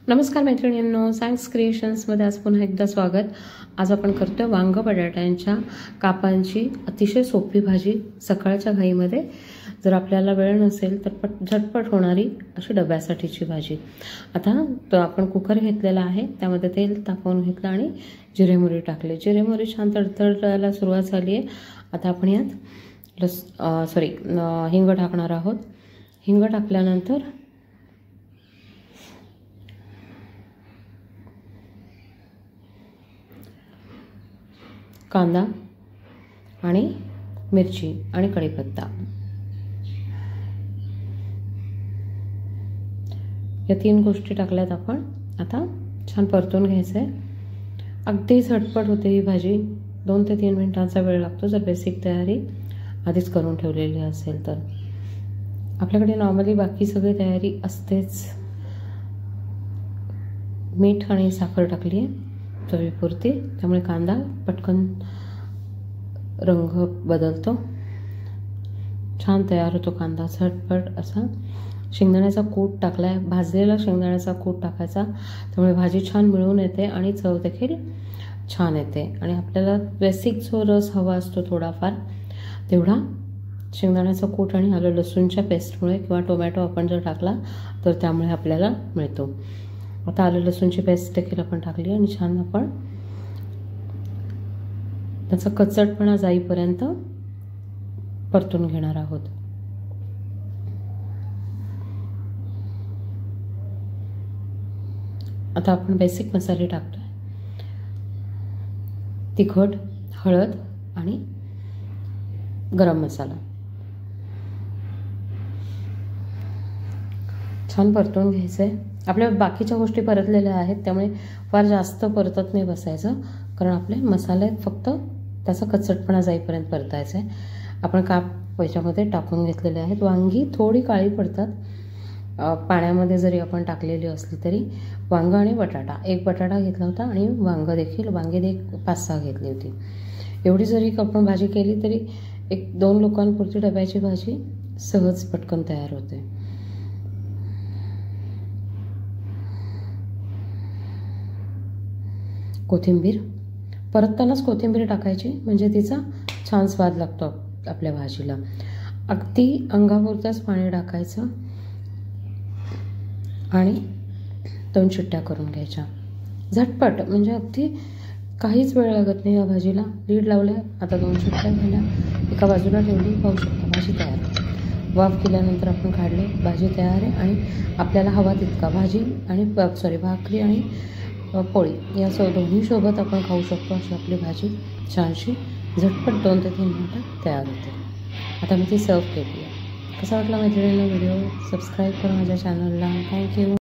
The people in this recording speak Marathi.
नमस्कार मैत्रिणींनो, सायन्स क्रिएशन्समध्ये आज पुन्हा एकदा स्वागत। आज आपण करतोय वांग बटाट्यांच्या कापांची अतिशय सोपी भाजी सकाळच्या घाईमध्ये। जर आपल्याला वेळ नसेल तर झटपट होणारी अशी डब्यासाठीची भाजी। आता तो आपण कुकर घेतलेला आहे, त्यामध्ये तेल तापवून घेतलं आणि जिरे मोहरी टाकले। जिरे मोहरी छान तडतडायला सुरुवात झाली आहे। आता आपण यात हिंग टाकणार आहोत। हिंग टाकल्यानंतर कांदा आणि मिरची आणि कढीपत्ता या तीन गोष्टी टाकल्यात आपण। आता छान परतून घ्यायचं आहे। अगदी झटपट होते ही भाजी, 2 ते 3 मिनिटांचा वेळ लागतो जर बेसिक तयारी आधीच करून ठेवलेली असेल तर। आपल्याकडे नॉर्मली बाकी सगळी तयारी असतेच। मीठ आणि साखर टाकली आहे चवीपुरती, त्यामुळे कांदा पटकन रंग बदलतो, छान तयार होतो कांदा झटपट असा। शेंगदाण्याचा कूट टाकलाय, भाजलेला शेंगदाण्याचा कूट टाकायचा, त्यामुळे भाजी छान मिळून येते आणि चव देखील छान येते। आणि आपल्याला बेसिक जो रस हवा असतो थोडाफार तेवढा शेंगदाण्याचा कूट आणि आलं लसूणच्या पेस्टमुळे किंवा टोमॅटो आपण जर टाकला तर त्यामुळे आपल्याला मिळतो। आता आलं लसूणची पेस्ट देखील आपण टाकली आणि छान आपण त्याचा कचटपणा जाईपर्यंत परतून घेणार आहोत। आता आपण बेसिक मसाले टाकतोय, तिखट, हळद आणि गरम मसाला। छान परतून घ्यायचंय। आपल्या बाकीच्या गोष्टी परतलेल्या आहेत, त्यामुळे फार जास्त परतत नाही बसायचं, कारण आपले मसाले फक्त त्याचा कचटपणा जाईपर्यंत परतायचे। आपण काप याच्यामध्ये टाकून घेतलेले आहेत। वांगी थोडी काळी पडतात पाण्यामध्ये जरी आपण टाकलेली असली तरी। वांग आणि बटाटा, एक बटाटा घेतला होता आणि वांगी देखील 5-6 घेतली होती। एवढी जरी आपण भाजी केली तरी 1-2 लोकांपुरती डब्याची भाजी सहज पटकन तयार होते। कोथिंबीर परततानाच कोथिंबीर टाकायची, म्हणजे तिचा छान स्वाद लागतो आपल्या भाजीला। अगदी अंगापुरतंच पाणी टाकायचं आणि 2 शिट्ट्या करून घ्यायच्या झटपट, म्हणजे अगदी काहीच वेळ लागत नाही या भाजीला। लीड लावलं, आता 2 शिट्ट्या झाल्या, एका बाजूला ठेवली, पाहू शकता भाजी तयार। वाफ केल्यानंतर आपण काढले, भाजी तयार आहे। आणि आपल्याला हवा तितका भाजी आणि भाकरी आणि पोळी या दोन्ही सोबत आपण खाऊ शकतो अशी आपली भाजी छानशी झटपट 2 ते 3 मिनिटात तयार होते। आता मी ती सर्व केली आहे। कसा वाटला मैत्रिणींना व्हिडिओ? सबस्क्राईब करा माझ्या चॅनलला। थँक्यू।